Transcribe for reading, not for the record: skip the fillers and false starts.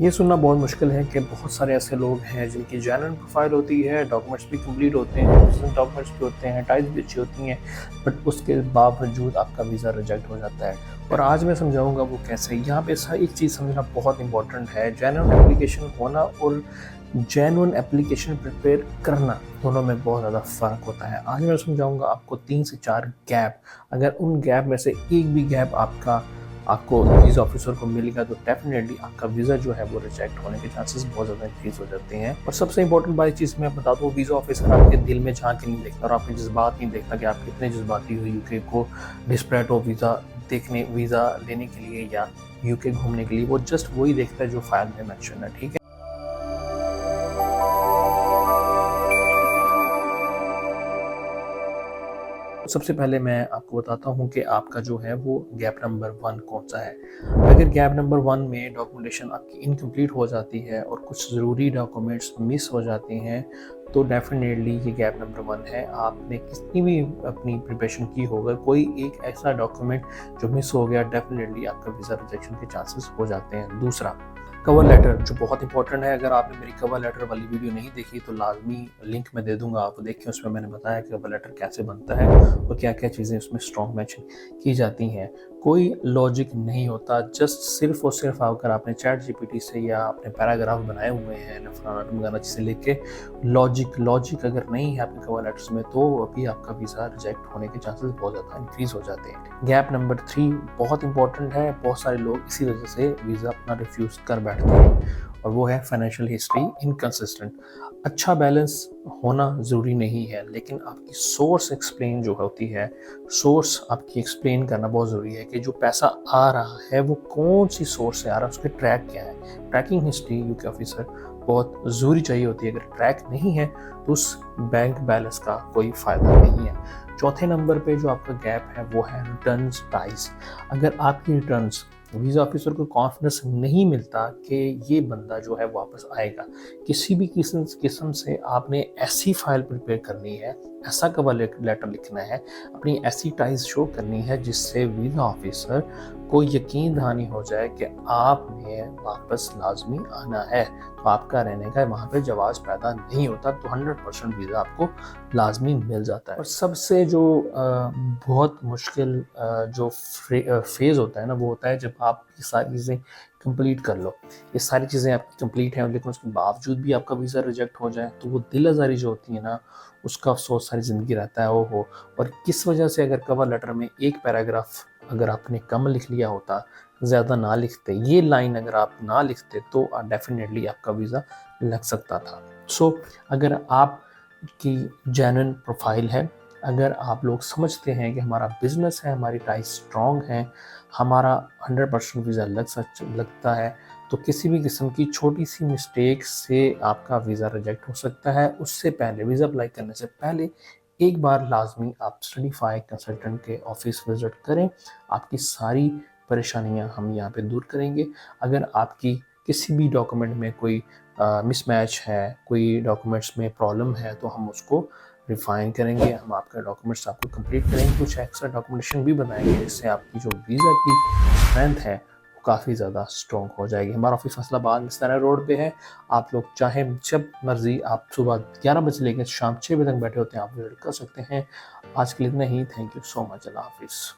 ये सुनना बहुत मुश्किल है कि बहुत सारे ऐसे लोग हैं जिनकी जेन्युइन प्रोफाइल होती है, डॉक्यूमेंट्स भी कंप्लीट होते हैं, बिजनेस डॉक्यूमेंट्स भी होते हैं, टाइज भी अच्छी होती हैं, बट उसके बावजूद आपका वीज़ा रिजेक्ट हो जाता है। और आज मैं समझाऊंगा वो कैसे। यहाँ पे एक चीज़ समझना बहुत इंपॉर्टेंट है, जेन्युइन एप्लीकेशन होना और जेन्युइन एप्लीकेशन प्रिपेयर करना, दोनों में बहुत ज़्यादा फ़र्क होता है। आज मैं समझाऊंगा आपको 3 से 4 गैप। अगर उन गैप में से एक भी गैप आपको वीज़ा ऑफिसर को मिलेगा तो डेफिनेटली आपका वीज़ा जो है वो रिजेक्ट होने के चांसेस बहुत ज़्यादा इंक्रीज हो जाते हैं। और सबसे इंपॉर्टेंट बात चीज़ मैं बता दूँ, वीज़ा ऑफिसर आपके दिल में झांक के नहीं देखता और आपके जज्बात नहीं देखता कि आप कितने जज्बाती हो यूके को डिस्परेट हो वीज़ा लेने के लिए या यूके घूमने के लिए। वो जस्ट वही देखता है जो फाइल में मेंशन है, ठीक है। सबसे पहले मैं आपको बताता हूँ कि आपका जो है वो गैप नंबर 1 कौन सा है। अगर गैप नंबर 1 में डॉक्यूमेंटेशन आपकी इनकम्प्लीट हो जाती है और कुछ ज़रूरी डॉक्यूमेंट्स मिस हो जाते हैं तो डेफिनेटली ये गैप नंबर 1 है। आपने कितनी भी अपनी प्रिपरेशन की होगा, कोई एक ऐसा डॉक्यूमेंट जो मिस हो गया, डेफिनेटली आपका वीज़ा रिजेक्शन के चांसेस हो जाते हैं। दूसरा, कवर लेटर जो बहुत इंपॉर्टेंट है। अगर आपने मेरी कवर लेटर वाली वीडियो नहीं देखी तो लाजमी लिंक मैं दे दूंगा, आप देखें। उसमें मैंने बताया कि कवर लेटर कैसे बनता है और क्या क्या चीज़ें उसमें स्ट्रॉन्ग मेंशन की जाती हैं। कोई लॉजिक नहीं होता, जस्ट सिर्फ और सिर्फ अगर आपने चैट जीपीटी से या अपने पैराग्राफ बनाए हुए हैं फलाना ढिमकाना चीज़ें लिख के, लॉजिक अगर नहीं है आपके कवर लेटर्स में तो अभी आपका वीज़ा रिजेक्ट होने के चांसेस बहुत ज़्यादा इंक्रीज हो जाते हैं। गैप नंबर 3 बहुत इंपॉर्टेंट है। बहुत सारे लोग इसी वजह से वीज़ा अपना रिफ्यूज़ कर बैठते हैं और वो है फाइनेंशियल हिस्ट्री इनकंसिस्टेंट। अच्छा बैलेंस होना ज़रूरी नहीं है, लेकिन आपकी सोर्स एक्सप्लेन जो होती है, सोर्स आपकी एक्सप्लेन करना बहुत ज़रूरी है कि जो पैसा आ रहा है वो कौन सी सोर्स से आ रहा है, उसके ट्रैक क्या है। ट्रैकिंग हिस्ट्री यूके ऑफिसर बहुत ज़रूरी चाहिए होती है। अगर ट्रैक नहीं है तो उस बैंक बैलेंस का कोई फ़ायदा नहीं है। चौथे नंबर पे जो आपका गैप है वो है रिटर्न्स टाइज। अगर आपकी रिटर्न्स, वीज़ा ऑफिसर को कॉन्फिडेंस नहीं मिलता कि ये बंदा जो है वापस आएगा, किसी भी किस्म से आपने ऐसी फाइल प्रिपेयर करनी है, ऐसा कवर लेटर लिखना है, अपनी ऐसी टाइज शो करनी है जिससे वीज़ा ऑफिसर को यकीन दहानी हो जाए कि आपने वापस लाजमी आना है। तो आपका रहने का वहाँ पे जवाब पैदा नहीं होता तो 100% वीज़ा आपको लाजमी मिल जाता है। और सबसे जो बहुत मुश्किल जो फेज़ होता है ना, वो होता है जब आप ये सारी चीज़ें कंप्लीट कर लो। ये सारी चीज़ें आपकी कंप्लीट हैं लेकिन उसके बावजूद भी आपका वीज़ा रिजेक्ट हो जाए तो वो दिल आज़ारी जो होती है ना, उसका अफसोस सारी ज़िंदगी रहता है। ओहो! और किस वजह से, अगर कवर लेटर में एक पैराग्राफ अगर आपने कम लिख लिया होता, ज़्यादा ना लिखते, ये लाइन अगर आप ना लिखते तो डेफिनेटली आपका वीज़ा लग सकता था। सो अगर आपकी जेन्युइन प्रोफाइल है, अगर आप लोग समझते हैं कि हमारा बिजनेस है, हमारी टाइज स्ट्रॉन्ग है, हमारा 100% वीज़ा लगता है, तो किसी भी किस्म की छोटी सी मिस्टेक से आपका वीज़ा रिजेक्ट हो सकता है। उससे पहले, वीज़ा अप्लाई करने से पहले एक बार लाजमी आप स्टडीफाई कंसल्टेंट के ऑफिस विजिट करें। आपकी सारी परेशानियां हम यहाँ पे दूर करेंगे। अगर आपकी किसी भी डॉक्यूमेंट में कोई मिसमैच है, कोई डॉक्यूमेंट्स में प्रॉब्लम है, तो हम उसको रिफाइन करेंगे। हम आपका डॉक्यूमेंट्स आपको कंप्लीट करेंगे, कुछ एक्स्ट्रा डॉक्यूमेंटेशन भी बनाएंगे जिससे आपकी जो वीज़ा की स्ट्रेंथ है वो काफ़ी ज़्यादा स्ट्रॉन्ग हो जाएगी। हमारा ऑफिस फैसलाबाद मिस्तारा रोड पे है। आप लोग चाहें जब मर्जी, आप सुबह 11 बजे लेकर शाम 6 बजे तक बैठे होते हैं, आप विजिट कर सकते हैं। आज के लिए इतना ही। Thank you so much. Allah हाफिज़।